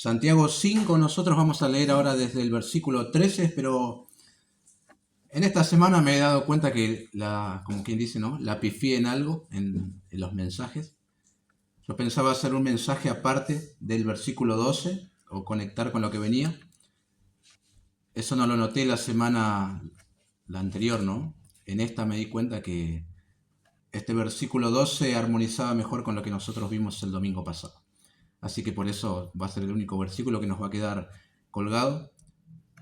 Santiago 5, nosotros vamos a leer ahora desde el versículo 13, pero en esta semana me he dado cuenta que, como quien dice, ¿no? La pifié en algo, en los mensajes. Yo pensaba hacer un mensaje aparte del versículo 12, o conectar con lo que venía. Eso no lo noté la anterior, ¿no? En esta me di cuenta que este versículo 12 armonizaba mejor con lo que nosotros vimos el domingo pasado. Así que por eso va a ser el único versículo que nos va a quedar colgado.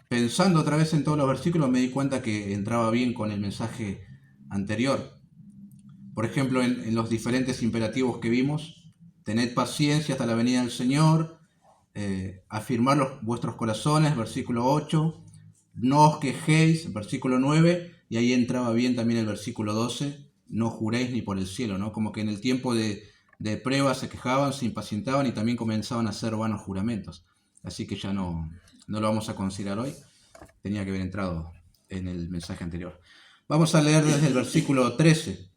Pensando otra vez en todos los versículos me di cuenta que entraba bien con el mensaje anterior. Por ejemplo, en los diferentes imperativos que vimos: tened paciencia hasta la venida del Señor, afirmar vuestros corazones, versículo 8, no os quejéis, versículo 9, y ahí entraba bien también el versículo 12, no juréis ni por el cielo, ¿no? Como que en el tiempo de prueba se quejaban, se impacientaban y también comenzaban a hacer vanos juramentos. Así que ya no lo vamos a considerar hoy. Tenía que haber entrado en el mensaje anterior. Vamos a leer desde el versículo 13.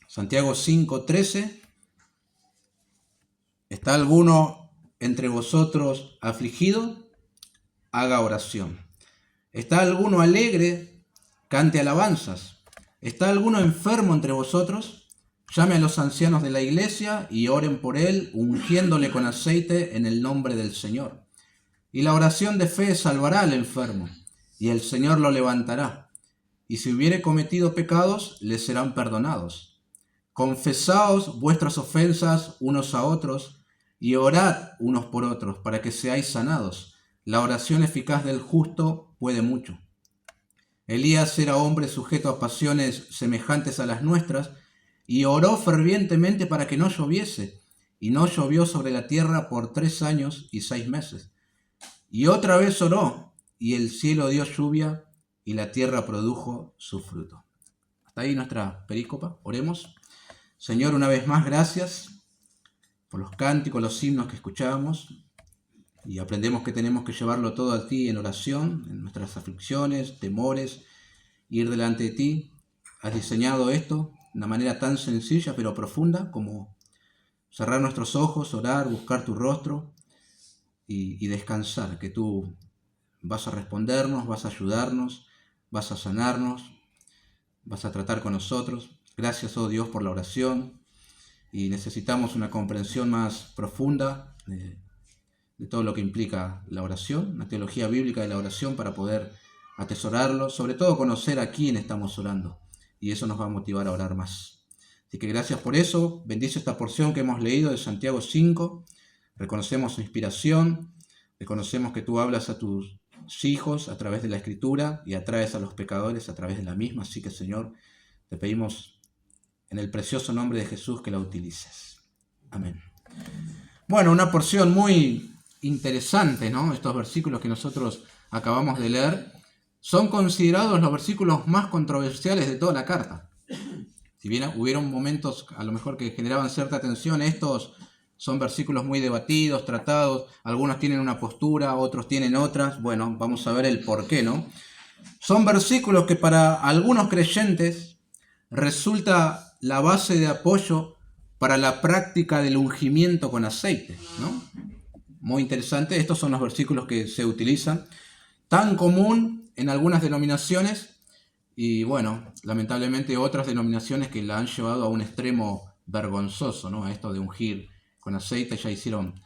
Santiago 5, 13. ¿Está alguno entre vosotros afligido? Haga oración. ¿Está alguno alegre? Cante alabanzas. ¿Está alguno enfermo entre vosotros? Llame a los ancianos de la iglesia y oren por él, ungiéndole con aceite en el nombre del Señor. Y la oración de fe salvará al enfermo, y el Señor lo levantará. Y si hubiere cometido pecados, le serán perdonados. Confesaos vuestras ofensas unos a otros, y orad unos por otros, para que seáis sanados. La oración eficaz del justo puede mucho. Elías era hombre sujeto a pasiones semejantes a las nuestras, y oró fervientemente para que no lloviese, y no llovió sobre la tierra por 3 años y 6 meses. Y otra vez oró, y el cielo dio lluvia, y la tierra produjo su fruto. Hasta ahí nuestra perícopa. Oremos. Señor, una vez más, gracias por los cánticos, los himnos que escuchamos, y aprendemos que tenemos que llevarlo todo a ti en oración, en nuestras aflicciones, temores, ir delante de ti. Has diseñado esto de una manera tan sencilla pero profunda como cerrar nuestros ojos, orar, buscar tu rostro y descansar, que tú vas a respondernos, vas a ayudarnos, vas a sanarnos, vas a tratar con nosotros. Gracias, oh Dios, por la oración, y necesitamos una comprensión más profunda de todo lo que implica la oración, una teología bíblica de la oración para poder atesorarlo, sobre todo conocer a quién estamos orando, y eso nos va a motivar a orar más. Así que gracias por eso. Bendice esta porción que hemos leído de Santiago 5. Reconocemos su inspiración, reconocemos que tú hablas a tus hijos a través de la Escritura y atraes a los pecadores a través de la misma. Así que, Señor, te pedimos en el precioso nombre de Jesús que la utilices. Amén. Bueno, una porción muy interesante, ¿no? Estos versículos que nosotros acabamos de leer son considerados los versículos más controversiales de toda la carta. Si bien hubieron momentos a lo mejor que generaban cierta tensión, estos son versículos muy debatidos, tratados. Algunos tienen una postura, otros tienen otras. Bueno, vamos a ver el por qué, ¿no? Son versículos que para algunos creyentes resulta la base de apoyo para la práctica del ungimiento con aceite, ¿no? Muy interesante. Estos son los versículos que se utilizan, tan común en algunas denominaciones, y bueno, lamentablemente otras denominaciones que la han llevado a un extremo vergonzoso, ¿no? A esto de ungir con aceite, ya hicieron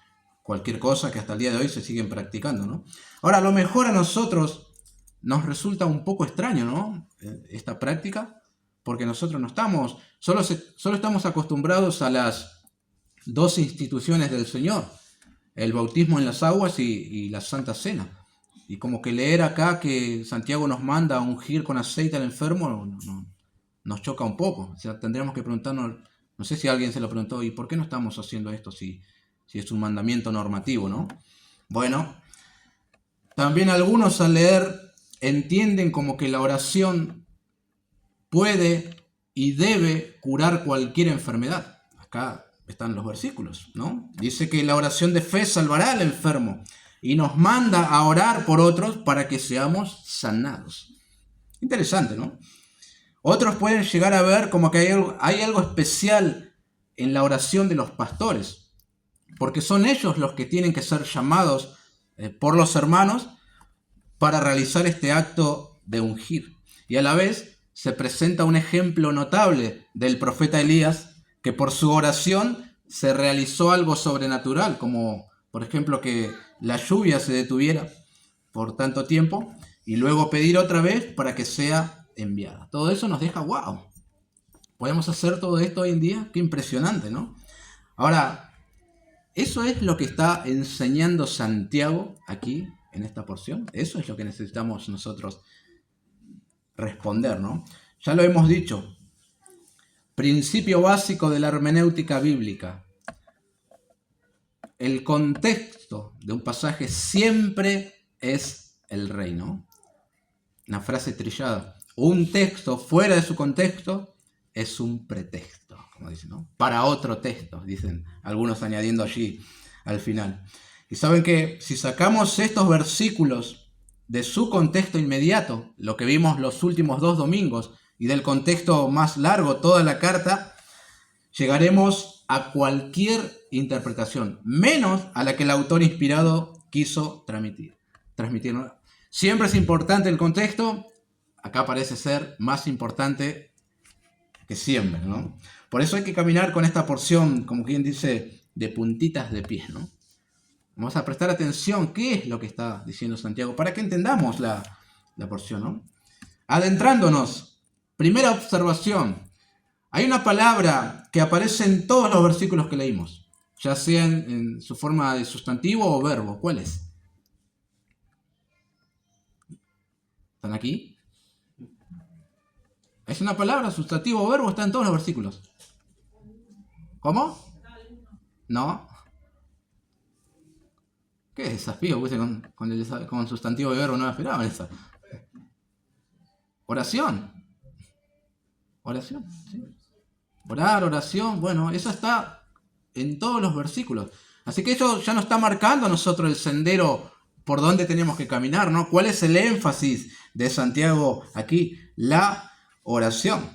cualquier cosa que hasta el día de hoy se siguen practicando, ¿no? Ahora, a lo mejor a nosotros nos resulta un poco extraño, ¿no? Esta práctica, porque nosotros no estamos, solo estamos acostumbrados a las dos instituciones del Señor, el bautismo en las aguas y la Santa Cena. Y como que leer acá que Santiago nos manda a ungir con aceite al enfermo nos choca un poco. O sea, tendríamos que preguntarnos, no sé si alguien se lo preguntó, ¿y por qué no estamos haciendo esto si es un mandamiento normativo, ¿no? Bueno, también algunos al leer entienden como que la oración puede y debe curar cualquier enfermedad. Acá están los versículos, ¿no? Dice que la oración de fe salvará al enfermo y nos manda a orar por otros para que seamos sanados. Interesante, ¿no? Otros pueden llegar a ver como que hay algo especial en la oración de los pastores. porque son ellos los que tienen que ser llamados por los hermanos para realizar este acto de ungir. Y a la vez se presenta un ejemplo notable del profeta Elías, que por su oración se realizó algo sobrenatural, como por ejemplo que la lluvia se detuviera por tanto tiempo y luego pedir otra vez para que sea enviada. Todo eso nos deja wow. ¿Podemos hacer todo esto hoy en día? Qué impresionante, ¿no? Ahora, eso es lo que está enseñando Santiago aquí en esta porción. Eso es lo que necesitamos nosotros responder, ¿no? Ya lo hemos dicho. Principio básico de la hermenéutica bíblica. El contexto de un pasaje siempre es el rey, ¿no? Una frase trillada. Un texto fuera de su contexto es un pretexto, como dicen, ¿no? Para otro texto, dicen algunos añadiendo allí al final. Y saben que si sacamos estos versículos de su contexto inmediato, lo que vimos los últimos 2 domingos, y del contexto más largo, toda la carta, llegaremos a cualquier interpretación, menos a la que el autor inspirado quiso transmitir. ¿No? Siempre es importante el contexto, acá parece ser más importante que siempre, ¿no? Por eso hay que caminar con esta porción, como quien dice, de puntitas de pie, ¿no? Vamos a prestar atención qué es lo que está diciendo Santiago, para que entendamos la porción, ¿no? Adentrándonos, primera observación. Hay una palabra que aparece en todos los versículos que leímos, ya sea en su forma de sustantivo o verbo. ¿Cuál es? ¿Están aquí? Es una palabra, sustantivo o verbo, está en todos los versículos. ¿Cómo? No. ¿Qué desafío puse con sustantivo y verbo? No me esperaba eso. Oración. Oración, sí. Orar, oración, bueno, eso está en todos los versículos. Así que eso ya nos está marcando a nosotros el sendero por donde tenemos que caminar, ¿no? ¿Cuál es el énfasis de Santiago aquí? La oración.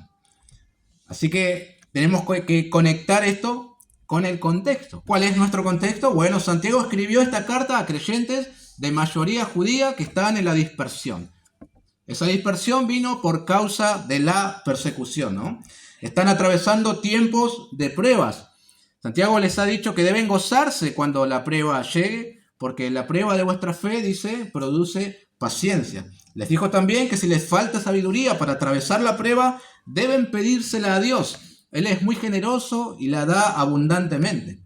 Así que tenemos que conectar esto con el contexto. ¿Cuál es nuestro contexto? Bueno, Santiago escribió esta carta a creyentes de mayoría judía que estaban en la dispersión. Esa dispersión vino por causa de la persecución, ¿no? Están atravesando tiempos de pruebas. Santiago les ha dicho que deben gozarse cuando la prueba llegue, porque la prueba de vuestra fe, dice, produce paciencia. Les dijo también que si les falta sabiduría para atravesar la prueba, deben pedírsela a Dios. Él es muy generoso y la da abundantemente.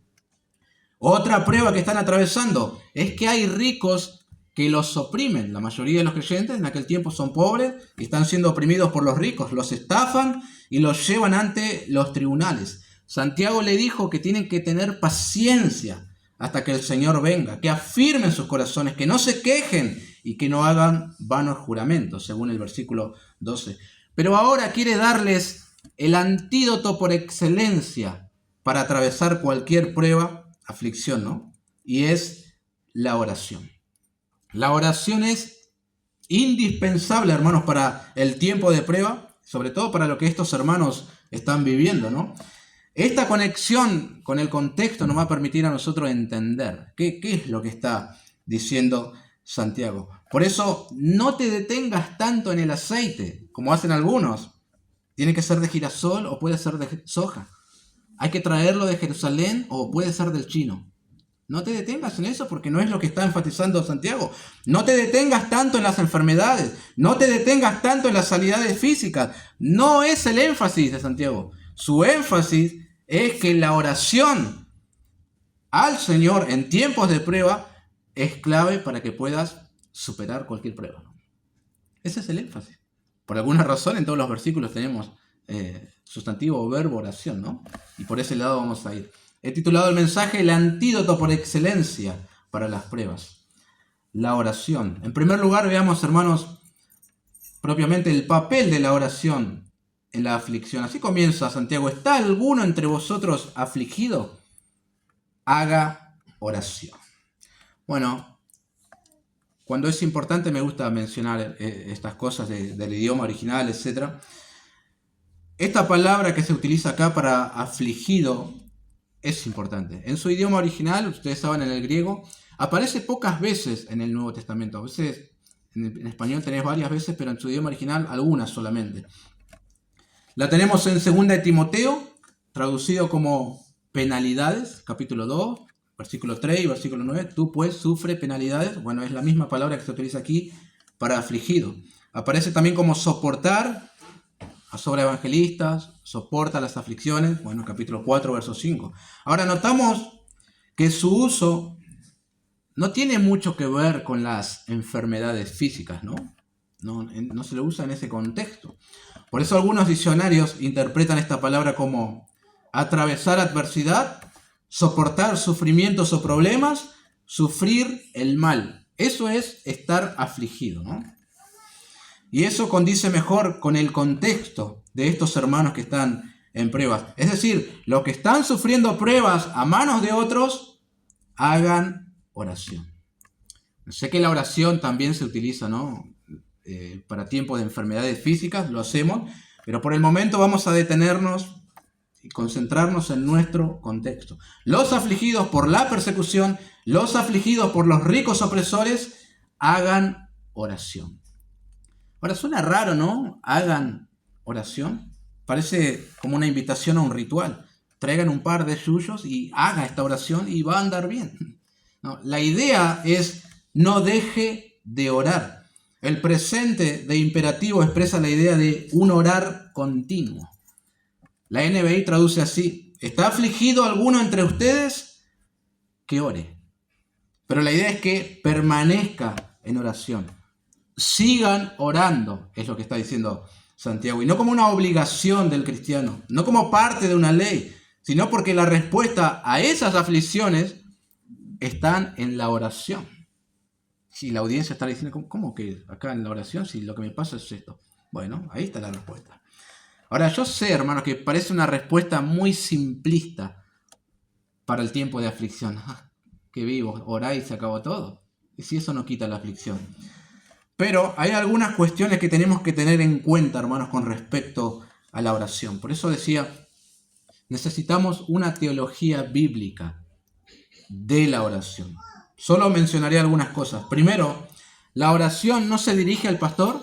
Otra prueba que están atravesando es que hay ricos que los oprimen. La mayoría de los creyentes en aquel tiempo son pobres y están siendo oprimidos por los ricos. Los estafan y los llevan ante los tribunales. Santiago le dijo que tienen que tener paciencia hasta que el Señor venga, que afirmen sus corazones, que no se quejen y que no hagan vanos juramentos, según el versículo 12. Pero ahora quiere darles el antídoto por excelencia para atravesar cualquier prueba, aflicción, ¿no? Y es la oración. La oración es indispensable, hermanos, para el tiempo de prueba, sobre todo para lo que estos hermanos están viviendo, ¿no? Esta conexión con el contexto nos va a permitir a nosotros entender qué es lo que está diciendo Santiago. Por eso, no te detengas tanto en el aceite, como hacen algunos. Tiene que ser de girasol o puede ser de soja. Hay que traerlo de Jerusalén o puede ser del chino. No te detengas en eso porque no es lo que está enfatizando Santiago. No te detengas tanto en las enfermedades. No te detengas tanto en las sanidades físicas. No es el énfasis de Santiago. Su énfasis es que la oración al Señor en tiempos de prueba es clave para que puedas superar cualquier prueba. Ese es el énfasis. Por alguna razón en todos los versículos tenemos sustantivo, verbo, oración, ¿no? Y por ese lado vamos a ir. He titulado el mensaje El antídoto por excelencia para las pruebas. La oración. En primer lugar, veamos, hermanos, propiamente el papel de la oración en la aflicción. Así comienza Santiago. ¿Está alguno entre vosotros afligido? Haga oración. Bueno, cuando es importante me gusta mencionar estas cosas del idioma original, etc. Esta palabra que se utiliza acá para afligido es importante. En su idioma original, ustedes saben, en el griego, aparece pocas veces en el Nuevo Testamento. A veces en español tenés varias veces, pero en su idioma original algunas solamente. La tenemos en 2 de Timoteo, traducido como penalidades, capítulo 2, versículo 3 y versículo 9. Tú pues sufre penalidades. Bueno, es la misma palabra que se utiliza aquí para afligido. Aparece también como soportar a sobreevangelistas, soporta las aflicciones. Bueno, capítulo 4, verso 5. Ahora notamos que su uso no tiene mucho que ver con las enfermedades físicas, ¿no? No se le usa en ese contexto. Por eso algunos diccionarios interpretan esta palabra como atravesar adversidad, soportar sufrimientos o problemas, sufrir el mal. Eso es estar afligido, ¿no? Y eso condice mejor con el contexto de estos hermanos que están en pruebas. Es decir, los que están sufriendo pruebas a manos de otros, hagan oración. Sé que la oración también se utiliza, ¿no? Para tiempos de enfermedades físicas, lo hacemos, pero por el momento vamos a detenernos y concentrarnos en nuestro contexto. Los afligidos por la persecución, los afligidos por los ricos opresores, hagan oración. Ahora suena raro, ¿no? Hagan oración. Parece como una invitación a un ritual. Traigan un par de suyos y haga esta oración y va a andar bien. No, la idea es no deje de orar. El presente de imperativo expresa la idea de un orar continuo. La NBI traduce así: ¿está afligido alguno entre ustedes? Que ore. Pero la idea es que permanezca en oración. Sigan orando, es lo que está diciendo Santiago. Y no como una obligación del cristiano, no como parte de una ley, sino porque la respuesta a esas aflicciones están en la oración. Si la audiencia está diciendo, ¿cómo que acá en la oración si lo que me pasa es esto? Bueno, ahí está la respuesta. Ahora, yo sé, hermanos, que parece una respuesta muy simplista para el tiempo de aflicción. Que vivo, orá y se acabó todo. Y si eso no quita la aflicción. Pero hay algunas cuestiones que tenemos que tener en cuenta, hermanos, con respecto a la oración. Por eso decía, necesitamos una teología bíblica de la oración. Solo mencionaré algunas cosas. Primero, la oración no se dirige al pastor,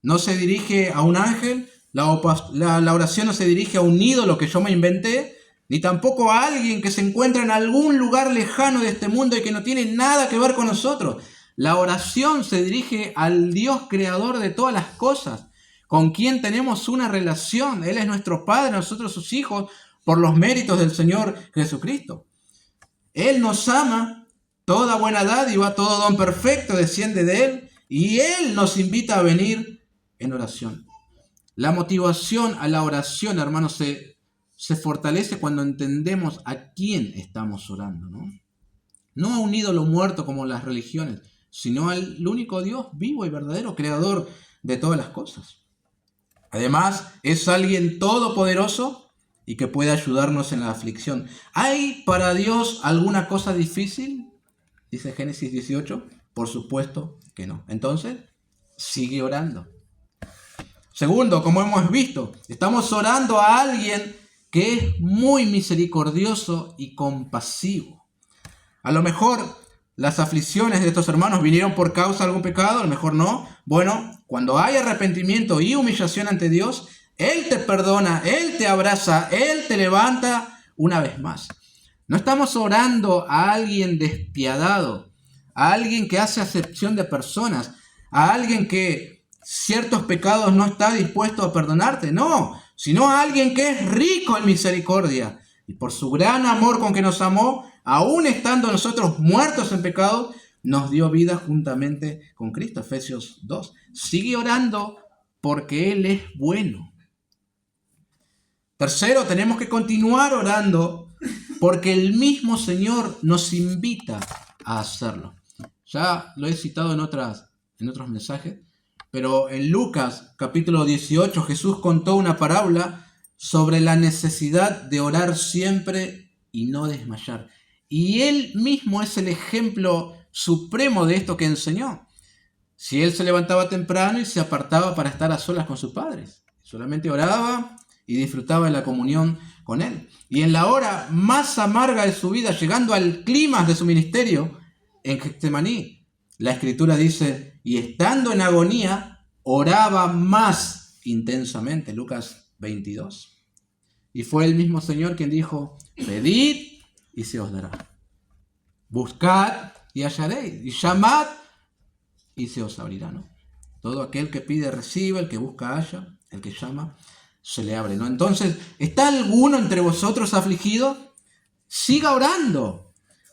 no se dirige a un ángel, la oración no se dirige a un ídolo que yo me inventé, ni tampoco a alguien que se encuentra en algún lugar lejano de este mundo y que no tiene nada que ver con nosotros. La oración se dirige al Dios creador de todas las cosas, con quien tenemos una relación. Él es nuestro Padre, nosotros sus hijos, por los méritos del Señor Jesucristo. Él nos ama. Toda buena dádiva, todo don perfecto desciende de Él y Él nos invita a venir en oración. La motivación a la oración, hermanos, se fortalece cuando entendemos a quién estamos orando, ¿no? No a un ídolo muerto como las religiones, sino al único Dios vivo y verdadero, creador de todas las cosas. Además, es alguien todopoderoso y que puede ayudarnos en la aflicción. ¿Hay para Dios alguna cosa difícil? Dice Génesis 18, por supuesto que no. Entonces, sigue orando. Segundo, como hemos visto, estamos orando a alguien que es muy misericordioso y compasivo. A lo mejor las aflicciones de estos hermanos vinieron por causa de algún pecado, a lo mejor no. Bueno, cuando hay arrepentimiento y humillación ante Dios, Él te perdona, Él te abraza, Él te levanta una vez más. No estamos orando a alguien despiadado, a alguien que hace acepción de personas, a alguien que ciertos pecados no está dispuesto a perdonarte, no, sino a alguien que es rico en misericordia. Y por su gran amor con que nos amó, aún estando nosotros muertos en pecado, nos dio vida juntamente con Cristo. Efesios 2. Sigue orando porque Él es bueno. Tercero, tenemos que continuar orando porque el mismo Señor nos invita a hacerlo. Ya lo he citado en otros mensajes, pero en Lucas capítulo 18 Jesús contó una parábola sobre la necesidad de orar siempre y no desmayar. Y Él mismo es el ejemplo supremo de esto que enseñó. Si Él se levantaba temprano y se apartaba para estar a solas con sus padres, solamente oraba y disfrutaba de la comunión con él. Y en la hora más amarga de su vida, llegando al clímax de su ministerio, en Getsemaní, la Escritura dice, y estando en agonía, oraba más intensamente. Lucas 22. Y fue el mismo Señor quien dijo, pedid y se os dará. Buscad y hallaréis. Y llamad y se os abrirá, ¿no? Todo aquel que pide recibe, el que busca halla, el que llama se le abre, ¿no? Entonces, ¿está alguno entre vosotros afligido? Siga orando.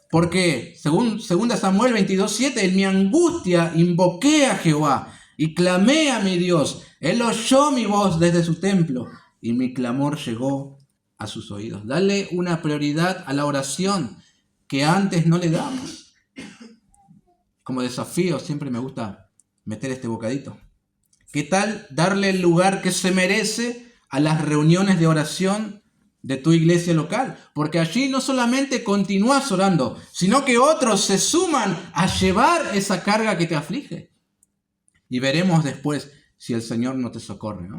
Porque, según 2 Samuel 22:7, en mi angustia invoqué a Jehová y clamé a mi Dios. Él oyó mi voz desde su templo y mi clamor llegó a sus oídos. Dale una prioridad a la oración que antes no le damos. Como desafío siempre me gusta meter este bocadito. ¿Qué tal darle el lugar que se merece a las reuniones de oración de tu iglesia local? Porque allí no solamente continúas orando, sino que otros se suman a llevar esa carga que te aflige. Y veremos después si el Señor no te socorre, ¿no?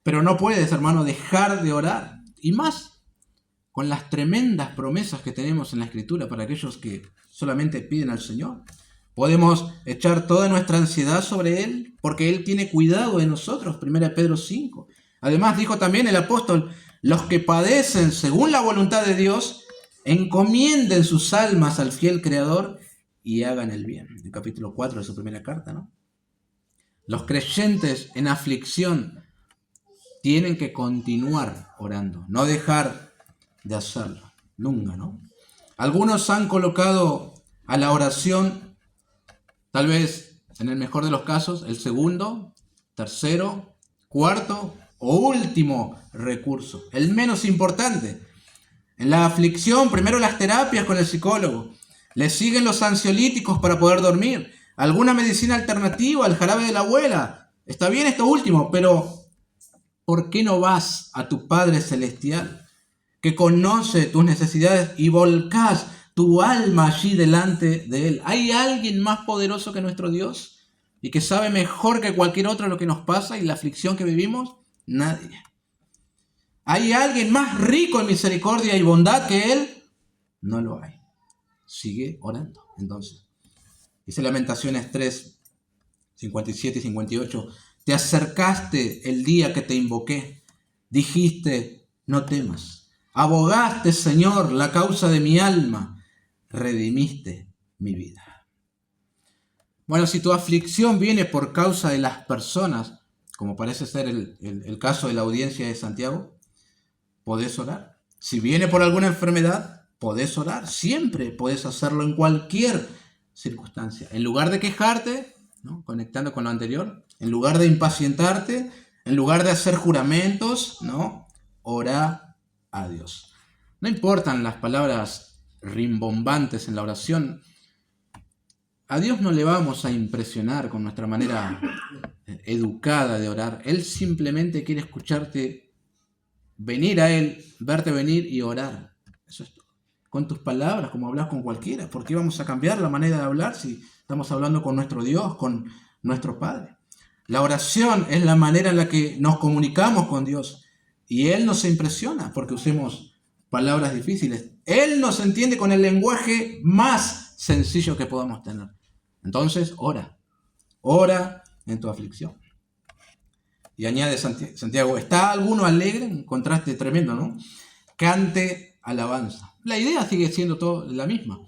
Pero no puedes, hermano, dejar de orar. Y más con las tremendas promesas que tenemos en la Escritura para aquellos que solamente piden al Señor. Podemos echar toda nuestra ansiedad sobre Él, porque Él tiene cuidado de nosotros, 1 Pedro 5. Además dijo también el apóstol, los que padecen según la voluntad de Dios, encomienden sus almas al fiel Creador y hagan el bien. El capítulo 4 de su primera carta, ¿no? Los creyentes en aflicción tienen que continuar orando, no dejar de hacerlo, nunca, ¿no? Algunos han colocado a la oración, tal vez en el mejor de los casos, el segundo, tercero, cuarto o último recurso, el menos importante. En la aflicción, primero las terapias con el psicólogo, le siguen los ansiolíticos para poder dormir, alguna medicina alternativa, el jarabe de la abuela. Está bien esto último, pero ¿por qué no vas a tu Padre Celestial, que conoce tus necesidades, y volcás tu alma allí delante de Él? ¿Hay alguien más poderoso que nuestro Dios y que sabe mejor que cualquier otro lo que nos pasa y la aflicción que vivimos? Nadie. ¿Hay alguien más rico en misericordia y bondad que Él? No lo hay. Sigue orando. Entonces, dice Lamentaciones 3, 57 y 58. Te acercaste el día que te invoqué. Dijiste, no temas. Abogaste, Señor, la causa de mi alma. Redimiste mi vida. Bueno, si tu aflicción viene por causa de las personas, como parece ser el caso de la audiencia de Santiago, podés orar. Si viene por alguna enfermedad, podés orar. Siempre podés hacerlo en cualquier circunstancia. En lugar de quejarte, ¿no? Conectando con lo anterior, en lugar de impacientarte, en lugar de hacer juramentos, ¿no? Ora a Dios. No importan las palabras rimbombantes en la oración. A Dios no le vamos a impresionar con nuestra manera educada de orar. Él simplemente quiere escucharte, venir a Él, verte venir y orar. Eso es todo. Con tus palabras, como hablas con cualquiera. ¿Por qué vamos a cambiar la manera de hablar si estamos hablando con nuestro Dios, con nuestro Padre? La oración es la manera en la que nos comunicamos con Dios. Y Él no se impresiona porque usemos palabras difíciles. Él nos entiende con el lenguaje más sencillo que podamos tener. Entonces, ora. Ora en tu aflicción. Y añade Santiago, ¿está alguno alegre? Un contraste tremendo, ¿no? Cante alabanza. La idea sigue siendo todo la misma.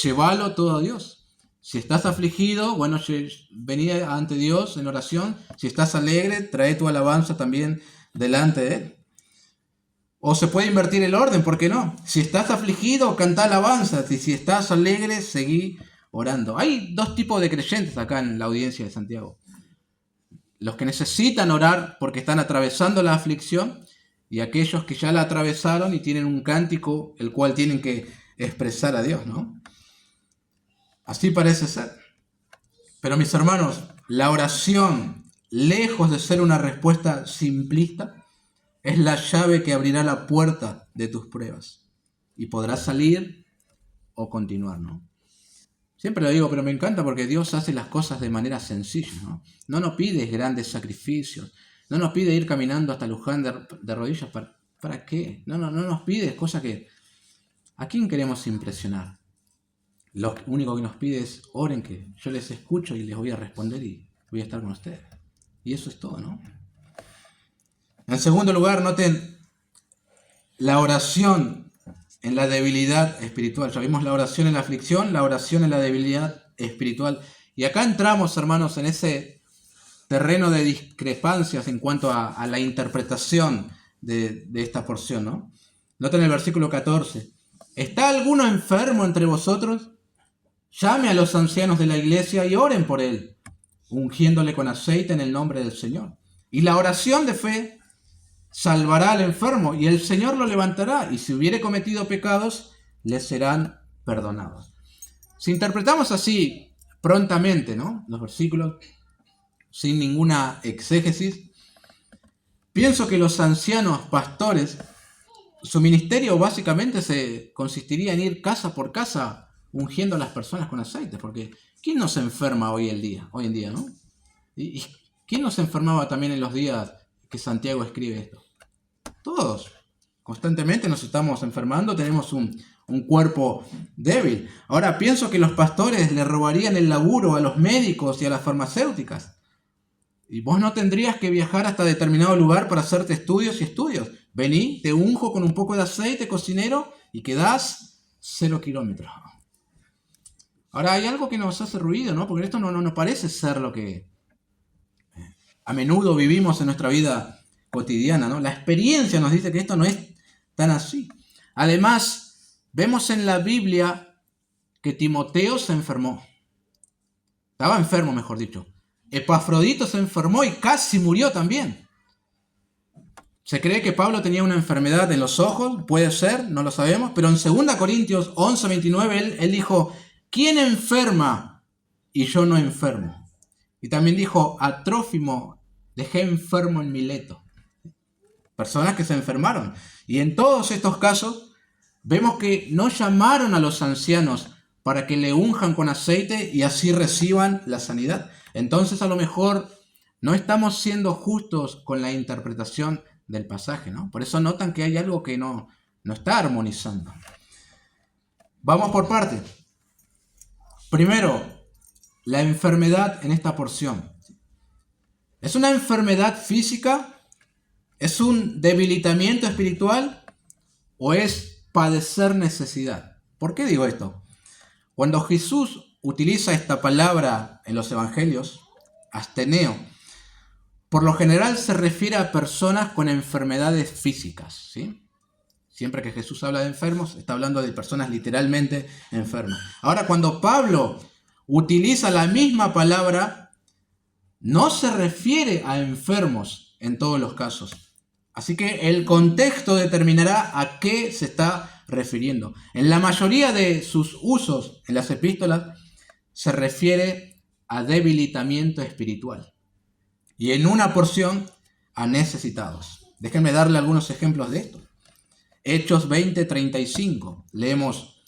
Llévalo todo a Dios. Si estás afligido, bueno, vení ante Dios en oración. Si estás alegre, trae tu alabanza también delante de Él. O se puede invertir el orden, ¿por qué no? Si estás afligido, canta alabanza. Y si estás alegre, seguí orando. Hay dos tipos de creyentes acá en la audiencia de Santiago. Los que necesitan orar porque están atravesando la aflicción y aquellos que ya la atravesaron y tienen un cántico el cual tienen que expresar a Dios, ¿no? Así parece ser. Pero mis hermanos, la oración, lejos de ser una respuesta simplista, es la llave que abrirá la puerta de tus pruebas y podrás salir o continuar, ¿no? Siempre lo digo, pero me encanta porque Dios hace las cosas de manera sencilla, ¿no? No nos pides grandes sacrificios, No nos pide ir caminando hasta Luján de rodillas. ¿Para qué? No nos pide cosas que... ¿A quién queremos impresionar? Lo único que nos pide es oren, que yo les escucho y les voy a responder y voy a estar con ustedes. Y eso es todo, ¿no? En segundo lugar, noten la oración en la debilidad espiritual. Ya vimos la oración en la aflicción, la oración en la debilidad espiritual. Y acá entramos, hermanos, en ese terreno de discrepancias en cuanto a la interpretación de esta porción, ¿no? Noten el versículo 14. ¿Está alguno enfermo entre vosotros? Llame a los ancianos de la iglesia y oren por él, ungiéndole con aceite en el nombre del Señor. Y la oración de fe salvará al enfermo, y el Señor lo levantará, y si hubiere cometido pecados, le serán perdonados. Si interpretamos así prontamente, ¿no?, los versículos, sin ninguna exégesis, pienso que los ancianos pastores, su ministerio básicamente se consistiría en ir casa por casa ungiendo a las personas con aceite, porque ¿quién no se enferma hoy en día, ¿no? ¿Y quién no se enfermaba también en los días que Santiago escribe esto? Todos. Constantemente nos estamos enfermando, tenemos un cuerpo débil. Ahora pienso que los pastores le robarían el laburo a los médicos y a las farmacéuticas. Y vos no tendrías que viajar hasta determinado lugar para hacerte estudios y estudios. Vení, te unjo con un poco de aceite, cocinero, y quedás 0 kilómetros. Ahora hay algo que nos hace ruido, ¿no? Porque esto no parece ser lo que a menudo vivimos en nuestra vida cotidiana, ¿no? La experiencia nos dice que esto no es tan así. Además, vemos en la Biblia que Timoteo se enfermó. Estaba enfermo, mejor dicho. Epafrodito se enfermó y casi murió también. Se cree que Pablo tenía una enfermedad en los ojos, puede ser, no lo sabemos, pero en 2 Corintios 11:29 él dijo: ¿quién enferma y yo no enfermo? Y también dijo: a Trófimo dejé enfermo en Mileto. Personas que se enfermaron. Y en todos estos casos vemos que no llamaron a los ancianos para que le unjan con aceite y así reciban la sanidad. Entonces a lo mejor no estamos siendo justos con la interpretación del pasaje, ¿no? Por eso notan que hay algo que no está armonizando. Vamos por partes. Primero, la enfermedad en esta porción. ¿Es una enfermedad física? ¿Es un debilitamiento espiritual? ¿O es padecer necesidad? ¿Por qué digo esto? Cuando Jesús utiliza esta palabra en los evangelios, asteneo, por lo general se refiere a personas con enfermedades físicas, ¿sí? Siempre que Jesús habla de enfermos, está hablando de personas literalmente enfermas. Ahora, cuando Pablo utiliza la misma palabra, no se refiere a enfermos en todos los casos. Así que el contexto determinará a qué se está refiriendo. En la mayoría de sus usos en las epístolas se refiere a debilitamiento espiritual. Y en una porción a necesitados. Déjenme darle algunos ejemplos de esto. Hechos 20:35. Leemos: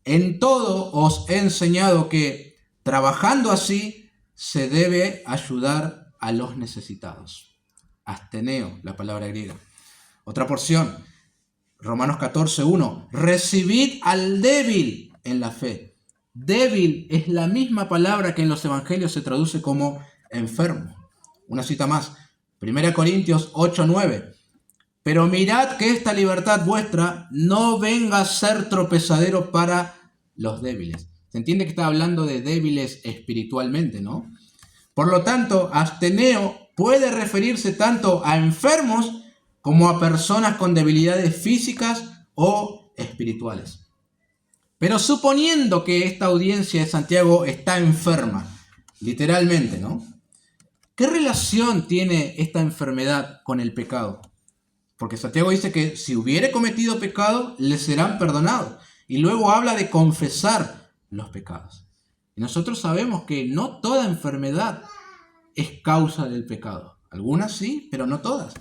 en todo os he enseñado que, trabajando así, se debe ayudar a los necesitados. Asteneo, la palabra griega. Otra porción, Romanos 14:1. Recibid al débil en la fe. Débil es la misma palabra que en los evangelios se traduce como enfermo. Una cita más, 1 Corintios 8:9. Pero mirad que esta libertad vuestra no venga a ser tropezadero para los débiles. Se entiende que está hablando de débiles espiritualmente, ¿no? Por lo tanto, asteneo puede referirse tanto a enfermos como a personas con debilidades físicas o espirituales. Pero suponiendo que esta audiencia de Santiago está enferma, literalmente, ¿no? ¿Qué relación tiene esta enfermedad con el pecado? Porque Santiago dice que si hubiere cometido pecado, le serán perdonados. Y luego habla de confesar los pecados. Y nosotros sabemos que no toda enfermedad es causa del pecado. Algunas sí, pero no todas.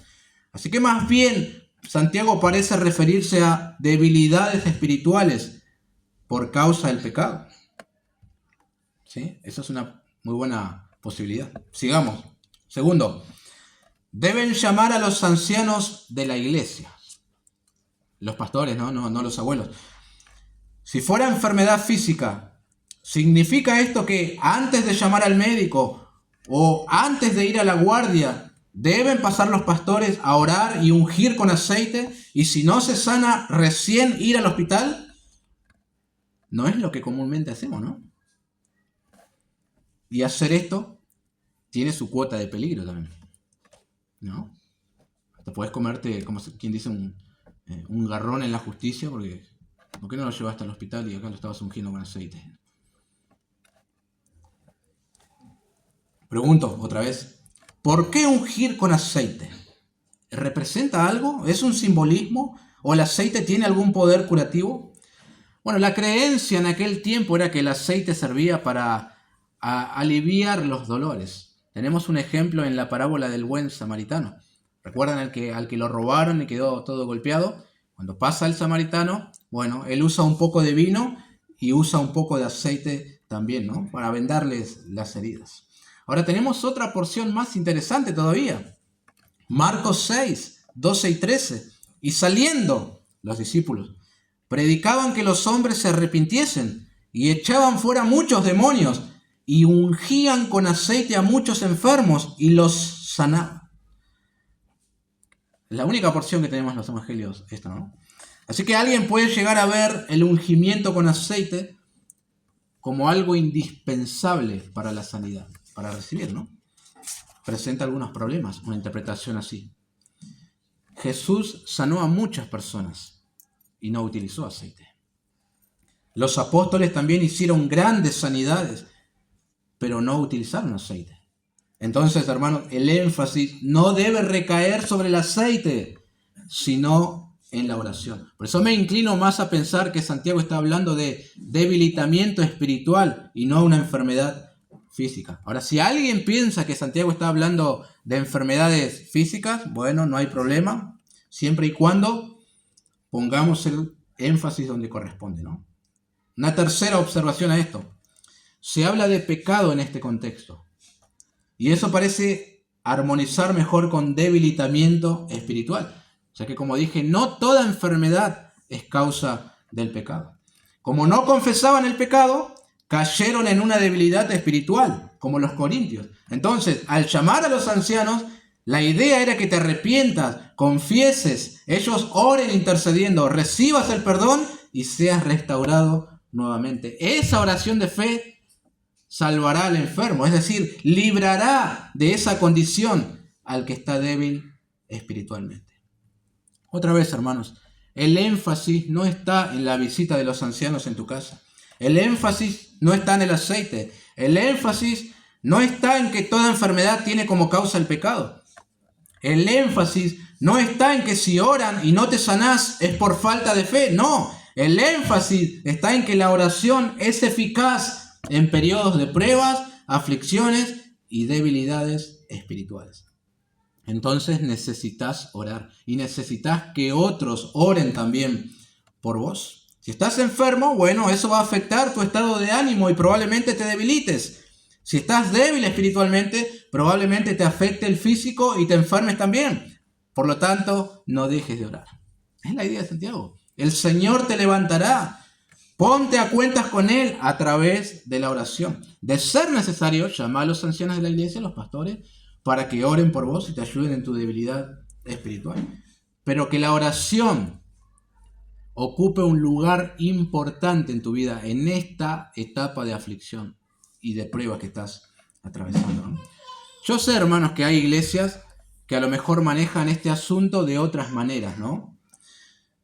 Así que más bien Santiago parece referirse a debilidades espirituales por causa del pecado. ¿Sí? Esa es una muy buena posibilidad. Sigamos. Segundo, deben llamar a los ancianos de la iglesia. Los pastores, no los abuelos. Si fuera enfermedad física, ¿significa esto que antes de llamar al médico o antes de ir a la guardia deben pasar los pastores a orar y ungir con aceite? Y si no se sana, recién ir al hospital. No es lo que comúnmente hacemos, ¿no? Y hacer esto tiene su cuota de peligro también, ¿no? Hasta puedes comerte, como quien dice, un garrón en la justicia, porque ¿por qué no lo llevaste al hospital y acá lo estabas ungiendo con aceite? Pregunto otra vez, ¿por qué ungir con aceite? ¿Representa algo? ¿Es un simbolismo? ¿O el aceite tiene algún poder curativo? Bueno, la creencia en aquel tiempo era que el aceite servía para aliviar los dolores. Tenemos un ejemplo en la parábola del buen samaritano. ¿Recuerdan al que lo robaron y quedó todo golpeado? Cuando pasa el samaritano, bueno, él usa un poco de vino y usa un poco de aceite también, ¿no? Para vendarles las heridas. Ahora tenemos otra porción más interesante todavía. Marcos 6, 12 y 13. Y saliendo los discípulos, predicaban que los hombres se arrepintiesen y echaban fuera muchos demonios y ungían con aceite a muchos enfermos y los sanaban. La única porción que tenemos en los evangelios, esta, ¿no? Así que alguien puede llegar a ver el ungimiento con aceite como algo indispensable para la sanidad, para recibir, ¿no? Presenta algunos problemas, una interpretación así. Jesús sanó a muchas personas y no utilizó aceite. Los apóstoles también hicieron grandes sanidades, pero no utilizaron aceite. Entonces, hermanos, el énfasis no debe recaer sobre el aceite, sino en la oración. Por eso me inclino más a pensar que Santiago está hablando de debilitamiento espiritual y no una enfermedad física. Ahora, si alguien piensa que Santiago está hablando de enfermedades físicas, bueno, no hay problema, siempre y cuando pongamos el énfasis donde corresponde, ¿no? Una tercera observación a esto. Se habla de pecado en este contexto. Y eso parece armonizar mejor con debilitamiento espiritual. O sea que, como dije, no toda enfermedad es causa del pecado. Como no confesaban el pecado, cayeron en una debilidad espiritual, como los corintios. Entonces, al llamar a los ancianos, la idea era que te arrepientas, confieses, ellos oren intercediendo, recibas el perdón y seas restaurado nuevamente. Esa oración de fe salvará al enfermo, es decir, librará de esa condición al que está débil espiritualmente. Otra vez, hermanos, el énfasis no está en la visita de los ancianos en tu casa. El énfasis no está en el aceite. El énfasis no está en que toda enfermedad tiene como causa el pecado. El énfasis no está en que si oran y no te sanás es por falta de fe. No, el énfasis está en que la oración es eficaz en periodos de pruebas, aflicciones y debilidades espirituales. Entonces necesitas orar y necesitas que otros oren también por vos. Si estás enfermo, bueno, eso va a afectar tu estado de ánimo y probablemente te debilites. Si estás débil espiritualmente, probablemente te afecte el físico y te enfermes también. Por lo tanto, no dejes de orar. Es la idea de Santiago. El Señor te levantará. Ponte a cuentas con Él a través de la oración. De ser necesario, llama a los ancianos de la iglesia, a los pastores, para que oren por vos y te ayuden en tu debilidad espiritual. Pero que la oración ocupe un lugar importante en tu vida, en esta etapa de aflicción y de prueba que estás atravesando, ¿no? Yo sé, hermanos, que hay iglesias que a lo mejor manejan este asunto de otras maneras, ¿no?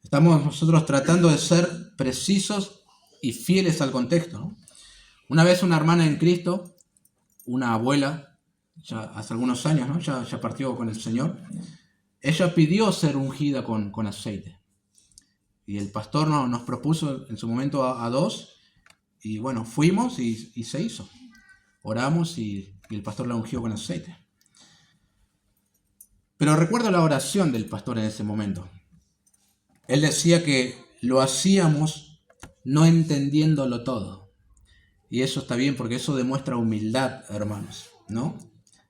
Estamos nosotros tratando de ser precisos y fieles al contexto, ¿no? Una vez una hermana en Cristo, una abuela, ya hace algunos años, ¿no? ya partió con el Señor, ella pidió ser ungida con aceite. Y el pastor nos propuso en su momento a dos, y bueno, fuimos y se hizo. Oramos y el pastor la ungió con aceite. Pero recuerdo la oración del pastor en ese momento. Él decía que lo hacíamos no entendiéndolo todo. Y eso está bien porque eso demuestra humildad, hermanos, ¿no?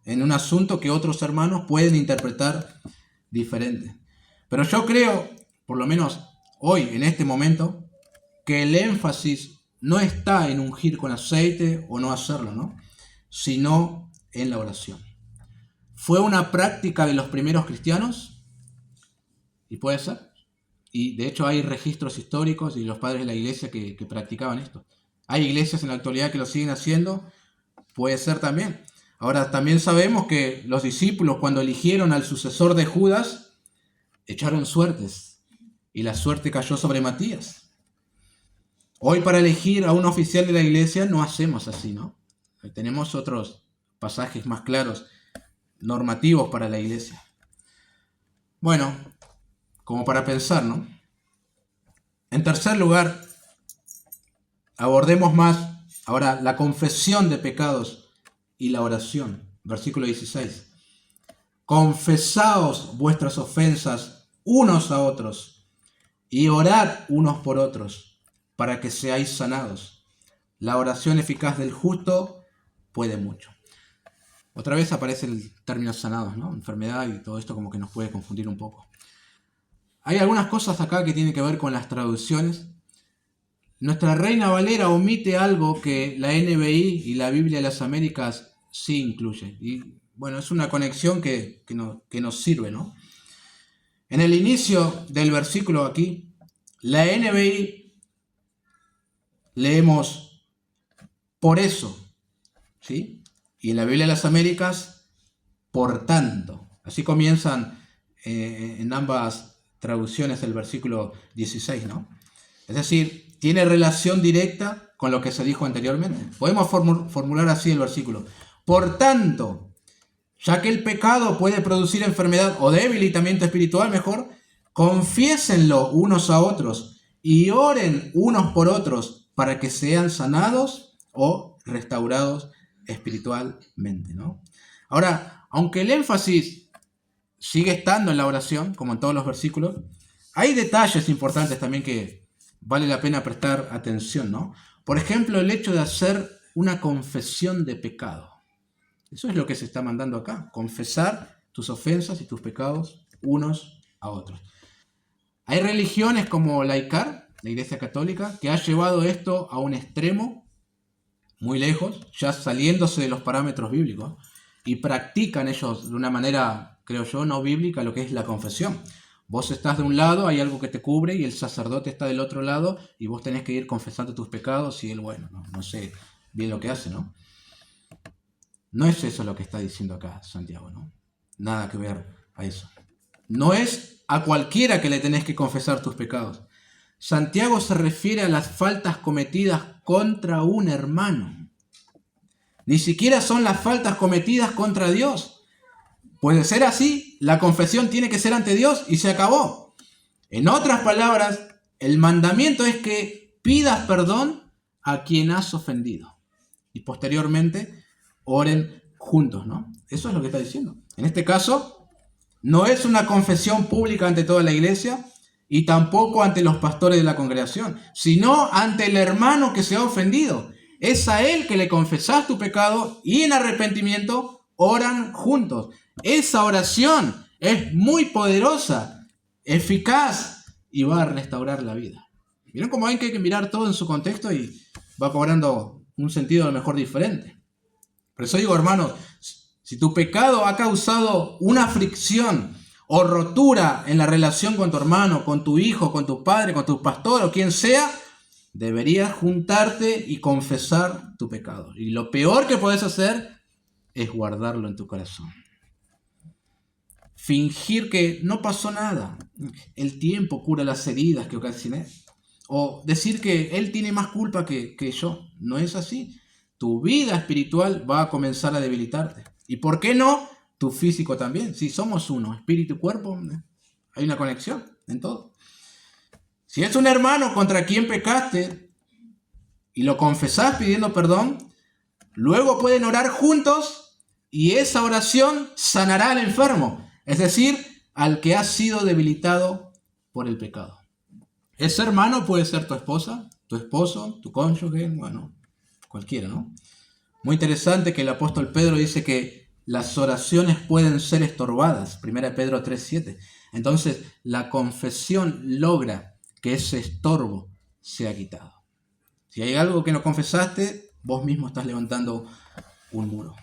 en un asunto que otros hermanos pueden interpretar diferente. Pero yo creo, por lo menos hoy, en este momento, que el énfasis no está en ungir con aceite o no hacerlo, ¿no? Sino en la oración. ¿Fue una práctica de los primeros cristianos? Y puede ser. Y de hecho hay registros históricos y los padres de la iglesia que practicaban esto. Hay iglesias en la actualidad que lo siguen haciendo, puede ser también. Ahora también sabemos que los discípulos, cuando eligieron al sucesor de Judas, echaron suertes y la suerte cayó sobre Matías. Hoy para elegir a un oficial de la iglesia no hacemos así, ¿no? Tenemos otros pasajes más claros, normativos para la iglesia. Bueno, como para pensar, ¿no? En tercer lugar, abordemos más ahora la confesión de pecados y la oración. Versículo 16. Confesaos vuestras ofensas unos a otros y orad unos por otros para que seáis sanados. La oración eficaz del justo puede mucho. Otra vez aparece el término sanados, ¿no? Enfermedad y todo esto como que nos puede confundir un poco. Hay algunas cosas acá que tienen que ver con las traducciones. Nuestra Reina Valera omite algo que la NBI y la Biblia de las Américas sí incluyen. Y bueno, es una conexión que nos sirve, ¿no? En el inicio del versículo aquí, la NBI leemos por eso, ¿sí? Y en la Biblia de las Américas, por tanto. Así comienzan en ambas traducciones el versículo 16, ¿no? Es decir, tiene relación directa con lo que se dijo anteriormente. Podemos formular así el versículo. Por tanto, ya que el pecado puede producir enfermedad o debilitamiento espiritual, mejor, confiésenlo unos a otros y oren unos por otros para que sean sanados o restaurados espiritualmente, ¿no? Ahora, aunque el énfasis sigue estando en la oración, como en todos los versículos, hay detalles importantes también que vale la pena prestar atención, ¿no? Por ejemplo, el hecho de hacer una confesión de pecado. Eso es lo que se está mandando acá, confesar tus ofensas y tus pecados unos a otros. Hay religiones como la ICAR, la Iglesia Católica, que ha llevado esto a un extremo muy lejos, ya saliéndose de los parámetros bíblicos, y practican ellos de una manera, creo yo, no bíblica lo que es la confesión. Vos estás de un lado, hay algo que te cubre, y el sacerdote está del otro lado, y vos tenés que ir confesando tus pecados, y él, bueno, no sé bien lo que hace, ¿no? No es eso lo que está diciendo acá Santiago, ¿no? Nada que ver a eso. No es a cualquiera que le tenés que confesar tus pecados. Santiago se refiere a las faltas cometidas contra un hermano. Ni siquiera son las faltas cometidas contra Dios. Puede ser así, la confesión tiene que ser ante Dios y se acabó. En otras palabras, el mandamiento es que pidas perdón a quien has ofendido. Y posteriormente oren juntos, ¿no? Eso es lo que está diciendo. En este caso, no es una confesión pública ante toda la iglesia y tampoco ante los pastores de la congregación, sino ante el hermano que se ha ofendido. Es a él que le confesás tu pecado y en arrepentimiento oran juntos. Esa oración es muy poderosa, eficaz y va a restaurar la vida. ¿Vieron cómo hay que mirar todo en su contexto y va cobrando un sentido a lo mejor diferente? Por eso digo, hermanos, si tu pecado ha causado una fricción o rotura en la relación con tu hermano, con tu hijo, con tu padre, con tu pastor o quien sea, deberías juntarte y confesar tu pecado. Y lo peor que puedes hacer es guardarlo en tu corazón. Fingir que no pasó nada. El tiempo cura las heridas que ocasioné. O decir que él tiene más culpa que yo. No es así. Tu vida espiritual va a comenzar a debilitarte. ¿Y por qué no? Tu físico también. Si somos uno, espíritu y cuerpo, hay una conexión en todo. Si es un hermano contra quien pecaste y lo confesás pidiendo perdón, luego pueden orar juntos y esa oración sanará al enfermo, es decir, al que ha sido debilitado por el pecado. Ese hermano puede ser tu esposa, tu esposo, tu cónyuge, bueno, cualquiera, ¿no? Muy interesante que el apóstol Pedro dice que las oraciones pueden ser estorbadas. 1 Pedro 3:7. Entonces, la confesión logra que ese estorbo sea quitado. Si hay algo que no confesaste, vos mismo estás levantando un muro.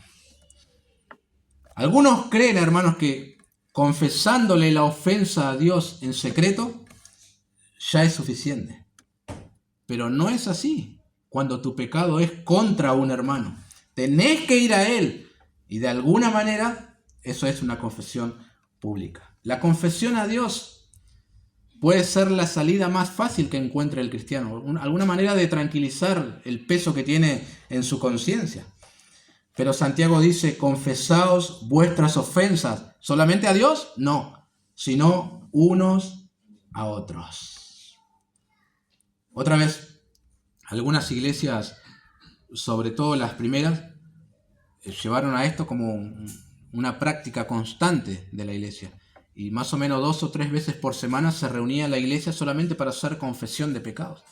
Algunos creen, hermanos, que confesándole la ofensa a Dios en secreto ya es suficiente. Pero no es así. Cuando tu pecado es contra un hermano, tenés que ir a él. Y de alguna manera, eso es una confesión pública. La confesión a Dios puede ser la salida más fácil que encuentre el cristiano. Alguna manera de tranquilizar el peso que tiene en su conciencia. Pero Santiago dice, confesaos vuestras ofensas. ¿Solamente a Dios? No, sino unos a otros. Otra vez, algunas iglesias, sobre todo las primeras, llevaron a esto como una práctica constante de la iglesia. Y más o menos 2 o 3 veces por semana se reunía la iglesia solamente para hacer confesión de pecados.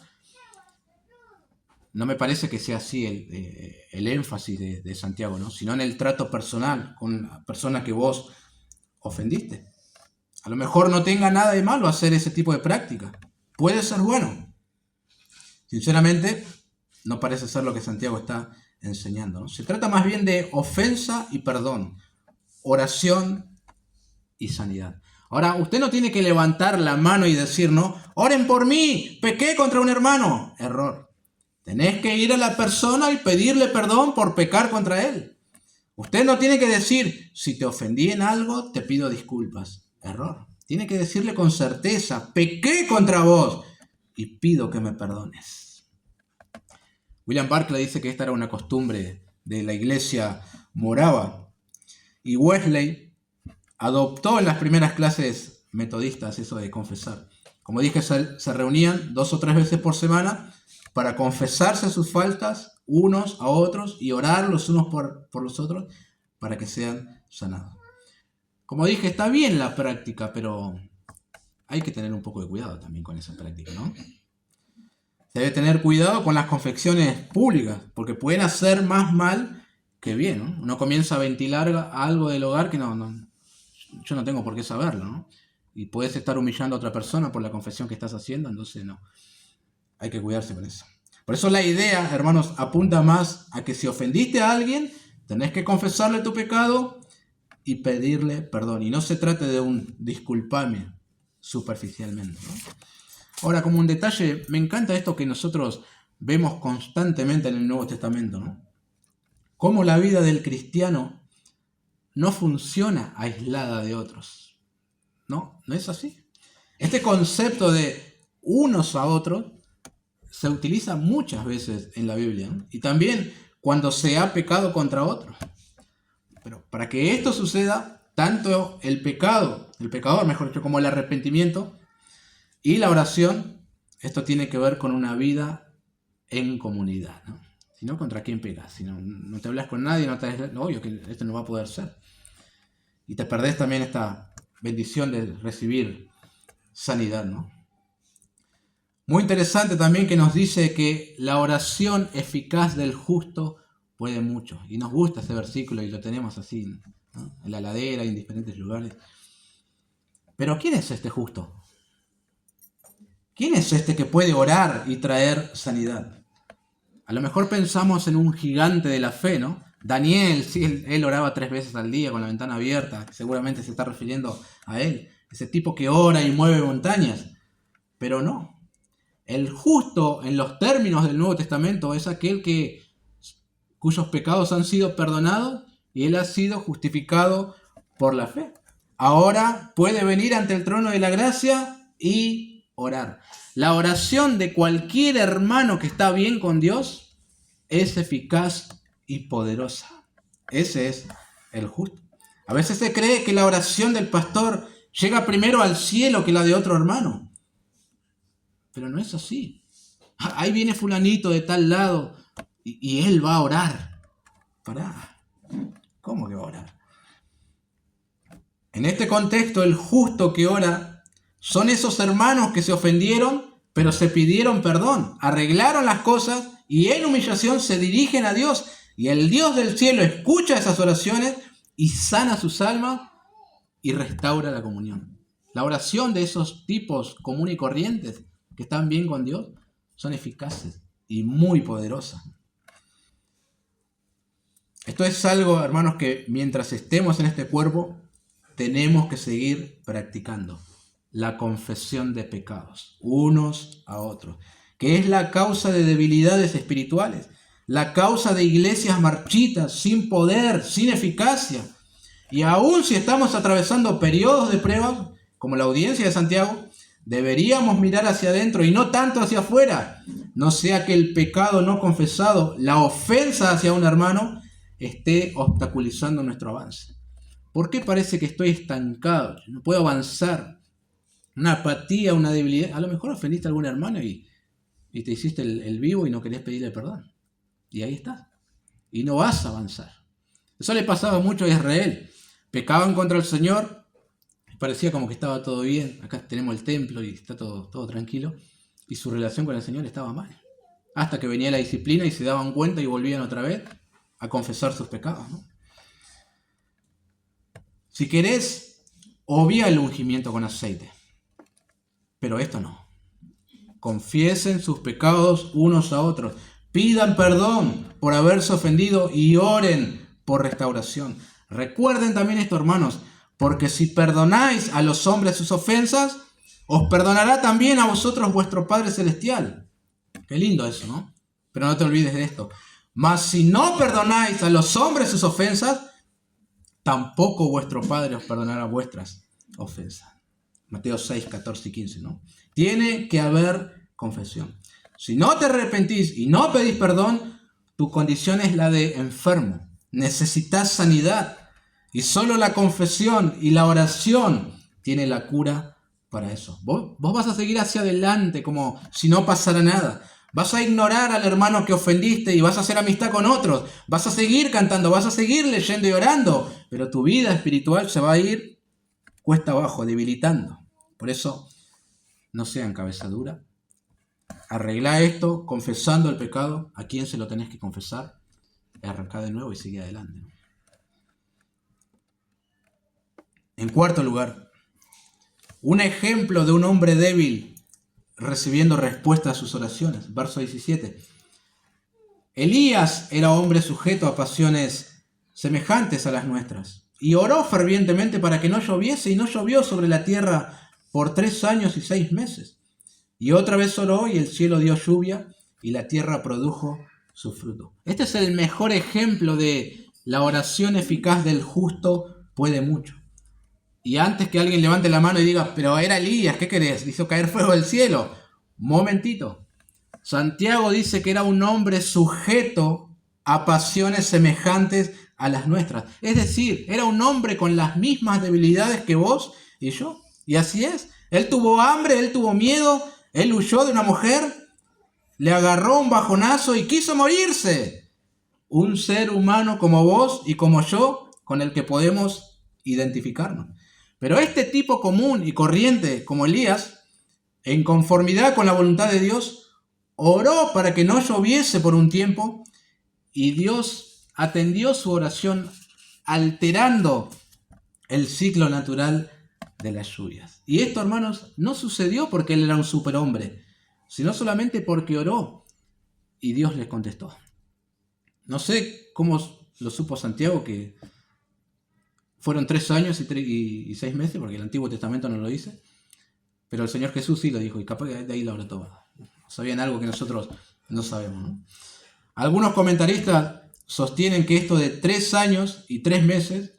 No me parece que sea así el énfasis de Santiago, ¿no? Sino en el trato personal con la persona que vos ofendiste. A lo mejor no tenga nada de malo hacer ese tipo de práctica. Puede ser bueno. Sinceramente, no parece ser lo que Santiago está enseñando, ¿no? Se trata más bien de ofensa y perdón, oración y sanidad. Ahora, usted no tiene que levantar la mano y decir, no, oren por mí, pequé contra un hermano. Error. Tenés que ir a la persona y pedirle perdón por pecar contra él. Usted no tiene que decir, si te ofendí en algo, te pido disculpas. Error. Tiene que decirle con certeza, pequé contra vos y pido que me perdones. William Barclay dice que esta era una costumbre de la iglesia morava. Y Wesley adoptó en las primeras clases metodistas eso de confesar. Como dije, se reunían 2 o 3 veces por semana para confesarse sus faltas unos a otros y orar los unos por los otros para que sean sanados. Como dije, está bien la práctica, pero hay que tener un poco de cuidado también con esa práctica, ¿no? Se debe tener cuidado con las confesiones públicas, porque pueden hacer más mal que bien, ¿no? Uno comienza a ventilar algo del hogar que yo no tengo por qué saberlo, ¿no? Y puedes estar humillando a otra persona por la confesión que estás haciendo, entonces no. Hay que cuidarse con eso. Por eso la idea, hermanos, apunta más a que si ofendiste a alguien, tenés que confesarle tu pecado y pedirle perdón. Y no se trate de un disculpame superficialmente, ¿no? Ahora, como un detalle, me encanta esto que nosotros vemos constantemente en el Nuevo Testamento, ¿no? Cómo la vida del cristiano no funciona aislada de otros. No es así. Este concepto de unos a otros se utiliza muchas veces en la Biblia, ¿no? Y también cuando se ha pecado contra otros. Pero para que esto suceda, tanto el pecador, mejor dicho, como el arrepentimiento y la oración, esto tiene que ver con una vida en comunidad, ¿no? Si no, ¿contra quién pegas? Si no te hablas con nadie, obvio que esto no va a poder ser. Y te perdés también esta bendición de recibir sanidad, ¿no? Muy interesante también que nos dice que la oración eficaz del justo puede mucho. Y nos gusta ese versículo y lo tenemos así, ¿no? En la ladera y en diferentes lugares. Pero ¿quién es este justo? ¿Quién es este que puede orar y traer sanidad? A lo mejor pensamos en un gigante de la fe, ¿no? Daniel, sí, él oraba 3 veces al día con la ventana abierta. Seguramente se está refiriendo a él. Ese tipo que ora y mueve montañas. Pero no. El justo, en los términos del Nuevo Testamento, es aquel cuyos pecados han sido perdonados y él ha sido justificado por la fe. Ahora puede venir ante el trono de la gracia y orar. La oración de cualquier hermano que está bien con Dios es eficaz y poderosa. Ese es el justo. A veces se cree que la oración del pastor llega primero al cielo que la de otro hermano. Pero no es así. Ahí viene fulanito de tal lado y él va a orar. Pará. ¿Cómo que va a orar? En este contexto, el justo que ora son esos hermanos que se ofendieron, pero se pidieron perdón, arreglaron las cosas y en humillación se dirigen a Dios. Y el Dios del cielo escucha esas oraciones y sana sus almas y restaura la comunión. La oración de esos tipos comunes y corrientes que están bien con Dios son eficaces y muy poderosas. Esto es algo, hermanos, que mientras estemos en este cuerpo tenemos que seguir practicando. La confesión de pecados, unos a otros, que es la causa de debilidades espirituales, la causa de iglesias marchitas, sin poder, sin eficacia. Y aún si estamos atravesando periodos de pruebas, como la audiencia de Santiago, deberíamos mirar hacia adentro y no tanto hacia afuera. No sea que el pecado no confesado, la ofensa hacia un hermano, esté obstaculizando nuestro avance. ¿Por qué parece que estoy estancado? No puedo avanzar. Una apatía, una debilidad. A lo mejor ofendiste a algún hermano y te hiciste el vivo y no querés pedirle perdón. Y ahí está. Y no vas a avanzar. Eso le pasaba mucho a Israel. Pecaban contra el Señor. Parecía como que estaba todo bien. Acá tenemos el templo y está todo tranquilo. Y su relación con el Señor estaba mal. Hasta que venía la disciplina y se daban cuenta y volvían otra vez a confesar sus pecados, ¿no? Si querés, obvia el ungimiento con aceite. Pero esto no. Confiesen sus pecados unos a otros. Pidan perdón por haberse ofendido y oren por restauración. Recuerden también esto, hermanos, porque si perdonáis a los hombres sus ofensas, os perdonará también a vosotros vuestro Padre Celestial. Qué lindo eso, ¿no? Pero no te olvides de esto. Mas si no perdonáis a los hombres sus ofensas, tampoco vuestro Padre os perdonará vuestras ofensas. Mateo 6, 14 y 15, ¿no? Tiene que haber confesión. Si no te arrepentís y no pedís perdón, tu condición es la de enfermo. Necesitas sanidad. Y solo la confesión y la oración tiene la cura para eso. Vos vas a seguir hacia adelante como si no pasara nada. Vas a ignorar al hermano que ofendiste y vas a hacer amistad con otros. Vas a seguir cantando, vas a seguir leyendo y orando. Pero tu vida espiritual se va a ir cuesta abajo, debilitando. Por eso, no sean cabeza dura. Arreglá esto confesando el pecado. ¿A quién se lo tenés que confesar? Arrancá de nuevo y sigue adelante. En cuarto lugar, un ejemplo de un hombre débil recibiendo respuesta a sus oraciones. Verso 17. Elías era hombre sujeto a pasiones semejantes a las nuestras, y oró fervientemente para que no lloviese, y no llovió sobre la tierra por 3 años y 6 meses. Y otra vez oró, y el cielo dio lluvia, y la tierra produjo su fruto. Este es el mejor ejemplo de la oración eficaz del justo puede mucho. Y antes que alguien levante la mano y diga, pero era Elías, ¿qué querés? Hizo caer fuego del cielo. Momentito. Santiago dice que era un hombre sujeto a pasiones semejantes a las nuestras. Es decir, era un hombre con las mismas debilidades que vos y yo. Y así es. Él tuvo hambre, él tuvo miedo, él huyó de una mujer, le agarró un bajonazo y quiso morirse. Un ser humano como vos y como yo, con el que podemos identificarnos. Pero este tipo común y corriente como Elías, en conformidad con la voluntad de Dios, oró para que no lloviese por un tiempo y Dios atendió su oración alterando el ciclo natural de las lluvias. Y esto, hermanos, no sucedió porque él era un superhombre, sino solamente porque oró y Dios le contestó. No sé cómo lo supo Santiago, que fueron 3 años y 6 meses, porque el Antiguo Testamento no lo dice. Pero el Señor Jesús sí lo dijo, y capaz que de ahí lo habrá tomado. Sabían algo que nosotros no sabemos, ¿no? Algunos comentaristas sostienen que esto de 3 años y 3 meses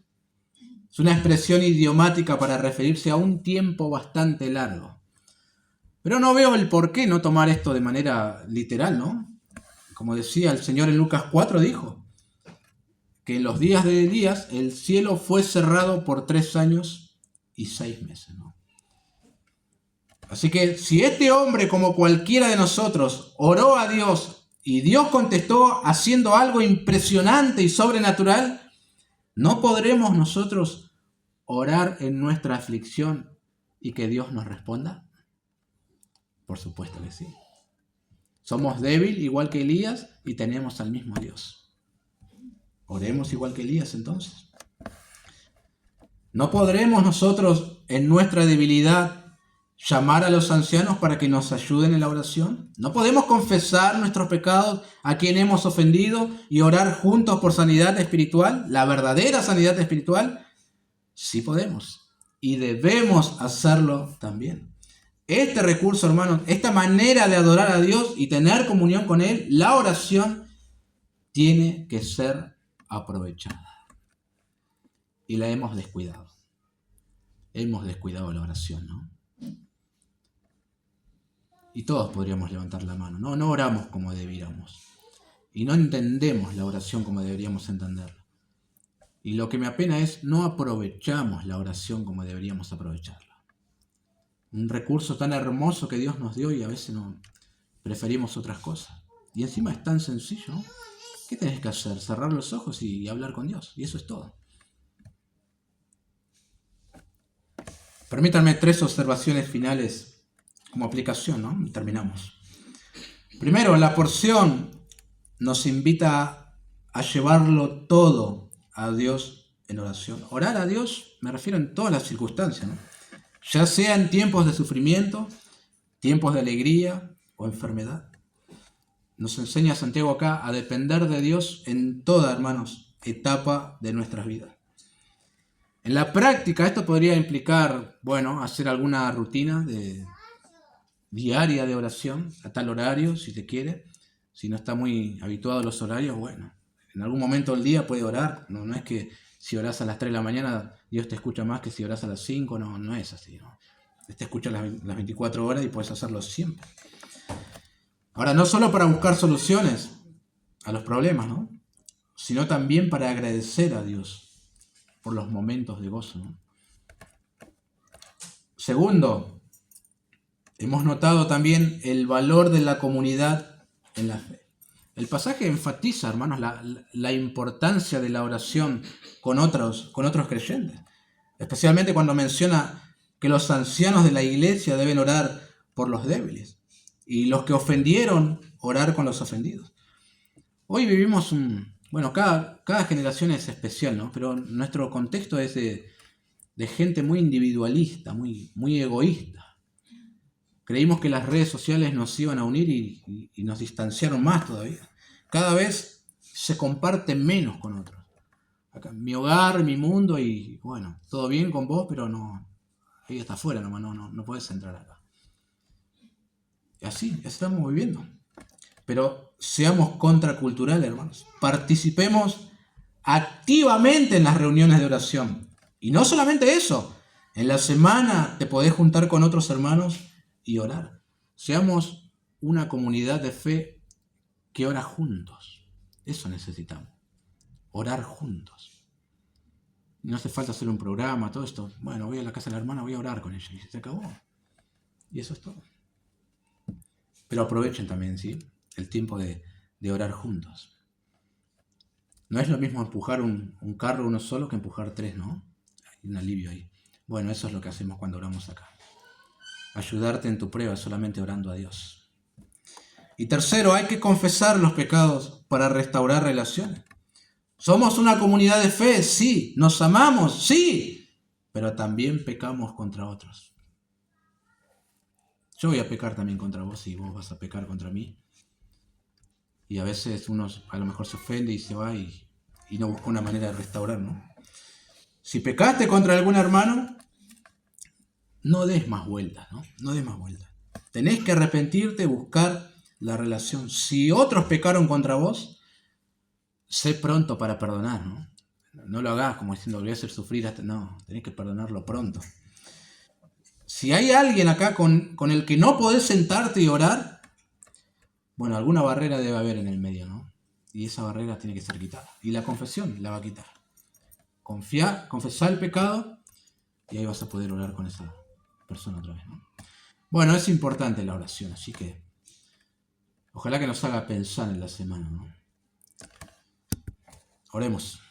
es una expresión idiomática para referirse a un tiempo bastante largo. Pero no veo el por qué no tomar esto de manera literal, ¿no? Como decía el Señor en Lucas 4, dijo que en los días de Elías el cielo fue cerrado por 3 años y 6 meses, ¿no? Así que si este hombre, como cualquiera de nosotros, oró a Dios y Dios contestó haciendo algo impresionante y sobrenatural, ¿no podremos nosotros orar en nuestra aflicción y que Dios nos responda? Por supuesto que sí. Somos débiles igual que Elías y tenemos al mismo Dios. Oremos igual que Elías entonces. ¿No podremos nosotros en nuestra debilidad llamar a los ancianos para que nos ayuden en la oración? ¿No podemos confesar nuestros pecados a quien hemos ofendido y orar juntos por sanidad espiritual, la verdadera sanidad espiritual? Sí podemos y debemos hacerlo también. Este recurso, hermanos, esta manera de adorar a Dios y tener comunión con Él, la oración, tiene que ser aprovechada. Y la hemos descuidado. Hemos descuidado la oración, ¿no? Y todos podríamos levantar la mano. No oramos como debiéramos. Y no entendemos la oración como deberíamos entenderla. Y lo que me apena es no aprovechamos la oración como deberíamos aprovecharla. Un recurso tan hermoso que Dios nos dio y a veces no preferimos otras cosas. Y encima es tan sencillo, ¿no? ¿Qué tenés que hacer? Cerrar los ojos y hablar con Dios. Y eso es todo. Permítanme 3 observaciones finales como aplicación, ¿no? Y terminamos. Primero, la porción nos invita a llevarlo todo a Dios en oración. Orar a Dios me refiero en todas las circunstancias, ¿no? Ya sea en tiempos de sufrimiento, tiempos de alegría o enfermedad. Nos enseña Santiago acá a depender de Dios en toda, hermanos, etapa de nuestras vidas. En la práctica esto podría implicar, hacer alguna rutina diaria de oración, a tal horario, si se quiere. Si no está muy habituado a los horarios, en algún momento del día puede orar. No es que si orás a las 3 de la mañana, Dios te escucha más que si orás a las 5, no es así, ¿no? Te escucha las 24 horas y puedes hacerlo siempre. Ahora, no solo para buscar soluciones a los problemas, ¿no? Sino también para agradecer a Dios por los momentos de gozo, ¿no? Segundo, hemos notado también el valor de la comunidad en la fe. El pasaje enfatiza, hermanos, la importancia de la oración con otros creyentes, especialmente cuando menciona que los ancianos de la iglesia deben orar por los débiles y los que ofendieron, orar con los ofendidos. Hoy vivimos cada generación es especial, ¿no? Pero nuestro contexto es de gente muy individualista, muy egoísta. Creímos que las redes sociales nos iban a unir y nos distanciaron más todavía. Cada vez se comparte menos con otros. Acá, mi hogar, mi mundo y todo bien con vos, pero no, ahí está afuera nomás, no podés entrar acá. Y así estamos viviendo. Pero seamos contraculturales, hermanos. Participemos activamente en las reuniones de oración. Y no solamente eso. En la semana te podés juntar con otros hermanos y orar. Seamos una comunidad de fe que ora juntos. Eso necesitamos. Orar juntos. No hace falta hacer un programa, todo esto. Voy a la casa de la hermana, voy a orar con ella. Y se acabó. Y eso es todo. Pero aprovechen también, ¿sí?, el tiempo de orar juntos. No es lo mismo empujar un carro uno solo que empujar 3, ¿no? Hay un alivio ahí. Eso es lo que hacemos cuando oramos acá. Ayudarte en tu prueba solamente orando a Dios. Y tercero, hay que confesar los pecados para restaurar relaciones. Somos una comunidad de fe, sí. Nos amamos, sí. Pero también pecamos contra otros. Yo voy a pecar también contra vos y vos vas a pecar contra mí. Y a veces uno a lo mejor se ofende y se va y no busca una manera de restaurar, ¿no? Si pecaste contra algún hermano, no des más vueltas, ¿no? No des más vueltas. Tenés que arrepentirte, buscar la relación. Si otros pecaron contra vos, sé pronto para perdonar, ¿no? No lo hagas como diciendo, voy a hacer sufrir hasta... No, tenés que perdonarlo pronto. Si hay alguien acá con el que no podés sentarte y orar, alguna barrera debe haber en el medio, ¿no? Y esa barrera tiene que ser quitada. Y la confesión la va a quitar. Confesá el pecado y ahí vas a poder orar con esa persona otra vez, ¿no? Es importante la oración, así que ojalá que nos haga pensar en la semana, ¿no? Oremos.